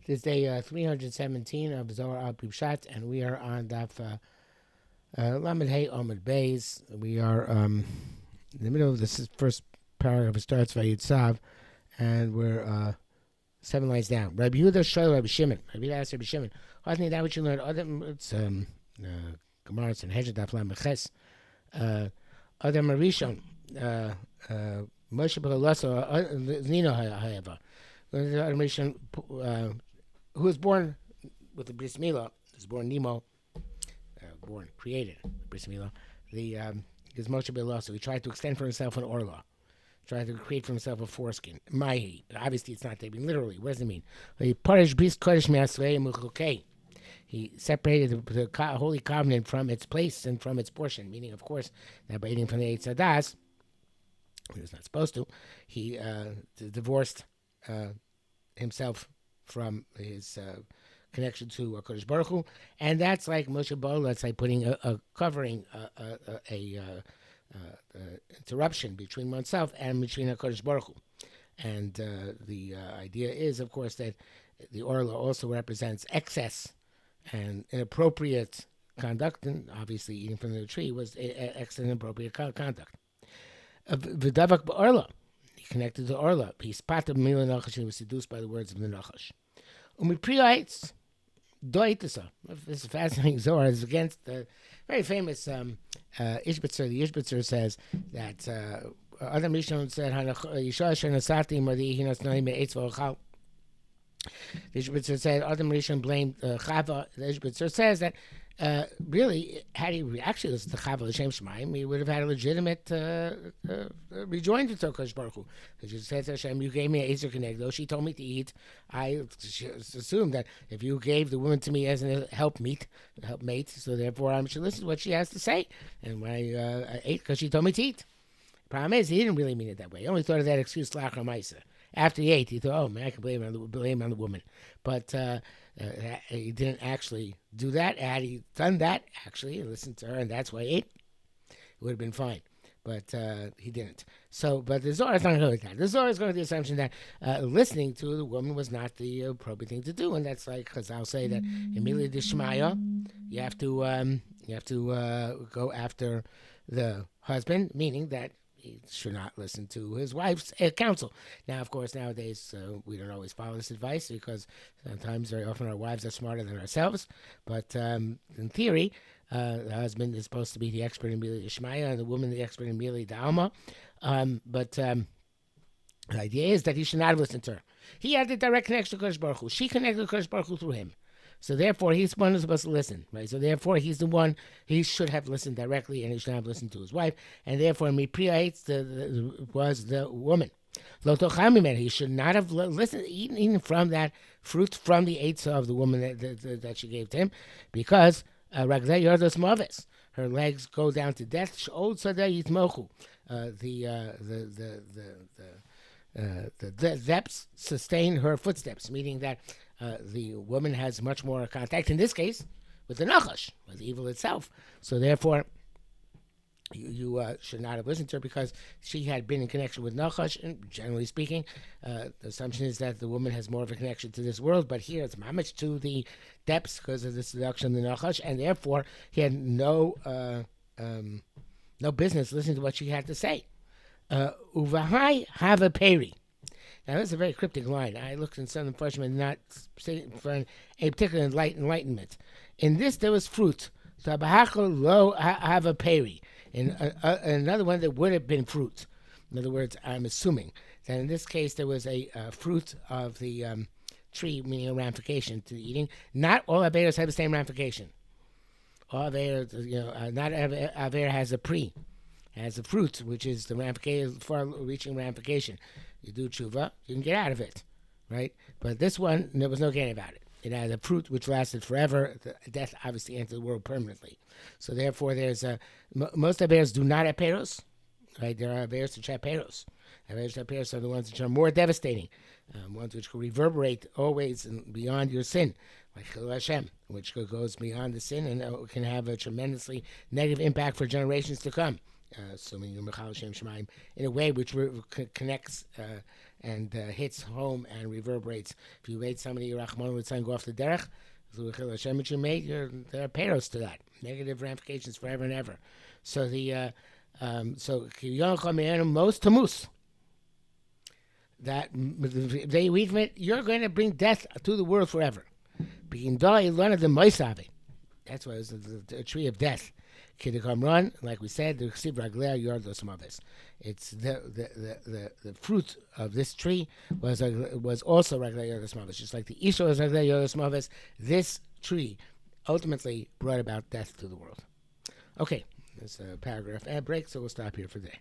This is day 317 of Zohar al Pshat, and we are on Daf Lamed Hey Omid Beis. We are in the middle of this first paragraph. It starts Vayitzav, and we're 7 lines down. Rabbi Yehuda Shoy Rabbi Shimon. Rabbi Yehuda asked Rabbi Shimon, "I think that what you learned. It's Gemara. It's in Hezed Daf Lamed Ches. Adam Arishon Moshe B'Chalaso Nino Hayava. Adam Arishon." Who was born with the bris milah, was born Nemo, created bris milah. Because Moshe B'Chalaso, so he tried to extend for himself an Orlah, tried to create for himself a foreskin. Mahi, obviously it's not taken literally. What does it mean? He separated the holy covenant from its place and from its portion, meaning, of course, that by eating from the Eitz Hadas, he was not supposed to, he divorced himself from his connection to Kodesh Baruch Hu, and that's like Moshe Bo. That's like putting a covering, a interruption between oneself and between Kodesh Baruch Hu. And the idea is, of course, that the Orlah also represents excess and inappropriate conduct, and obviously eating from the tree was excess and inappropriate conduct. V'davak b'Orlah. Connected to Orlah. He's part of Mila Nachash and was seduced by the words of the Nachash. Umipriyaitz doitasa. This is fascinating. Zohar is against the very famous Ishbitzer. The Ishbitzer says that Adam Rishon said, Yisha Asher Nasati Madi Hinas Naim Eitz V'Ochal. The Ishbitzer said Adam Rishon blamed Chava. The Ishbitzer says that really, had he actually listened to Chava L'Shem Shemaim, he would have had a legitimate rejoinder to Kodesh Baruch Hu. Because she said to Hashem, you gave me an Ezer Kenegdo, she told me to eat. I assumed that if you gave the woman to me as a helpmate, so therefore I should listen to what she has to say. And when I ate, because she told me to eat. Problem is, he didn't really mean it that way. He only thought of that excuse, Lachar Maisa. After he ate, he thought, oh man, I can blame on the woman. But he didn't actually do that. Had he done that, actually, and listened to her, and that's why he ate, it would have been fine. But he didn't. So, but the Zohar is not going to go like that. The Zohar is going to the assumption that listening to the woman was not the appropriate thing to do, and that's like Chazal say that immediately Dishmaya, you have to go after the husband, meaning that he should not listen to his wife's counsel. Now, of course, nowadays we don't always follow this advice because sometimes, very often, our wives are smarter than ourselves. But in theory, the husband is supposed to be the expert in Mili Ishmaya and the woman the expert in Mili Dalma. But the idea is that he should not have listened to her. He had the direct connection to Kodesh Baruch Hu. She connected to Kodesh Baruch Hu through him. So therefore, he's the one who's supposed to listen, right? So therefore, he's the one, he should have listened directly, and he should have listened to his wife. And therefore, Mipriya was the woman. He should not have listened, eaten from that fruit from the eitzah of the woman that she gave to him, because her legs go down to death. The depths sustain her footsteps, meaning that the woman has much more contact, in this case, with the Nachash, with evil itself. So therefore, you should not have listened to her because she had been in connection with Nachash, and generally speaking, the assumption is that the woman has more of a connection to this world, but here it's mamish to the depths because of the seduction of the Nachash, and therefore he had no business listening to what she had to say. Uvahai have a peri. Now, that's a very cryptic line. I looked in some freshmen not for a particular enlightenment. In this, there was fruit. So, lo have a peri. In another one, there would have been fruit. In other words, I'm assuming that in this case, there was a fruit of the tree, meaning a ramification to the eating. Not all averos have the same ramification. All averos, not aver has a pre. Has a fruit, which is the ramification, far-reaching ramification. You do tshuva, you can get out of it, right? But this one, there was no getting about it. It had a fruit which lasted forever. Death obviously entered the world permanently. So therefore, there's most averos do not have peros, right? There are averos which have peros. Averos which have peros are the ones which are more devastating, ones which can reverberate always and beyond your sin, like Chil Hashem, which goes beyond the sin and can have a tremendously negative impact for generations to come. Assuming you're Mechal Shem Shemaim in a way which connects and hits home and reverberates. If you made somebody Rachman with something go off the derech, which you made, there are payros to that. Negative ramifications forever and ever. So the most tamus. That they read from it, you're going to bring death to the world forever. Begin die learn of the moisavi. That's why it's a tree of death. Kidakamran, like we said, the chsiv raglea yordos mavis. It's the fruit of this tree was also raglea yordos mavis. Just like the isha was raglea yordos mavis, this tree ultimately brought about death to the world. Okay, there's a paragraph ad break, so we'll stop here for today.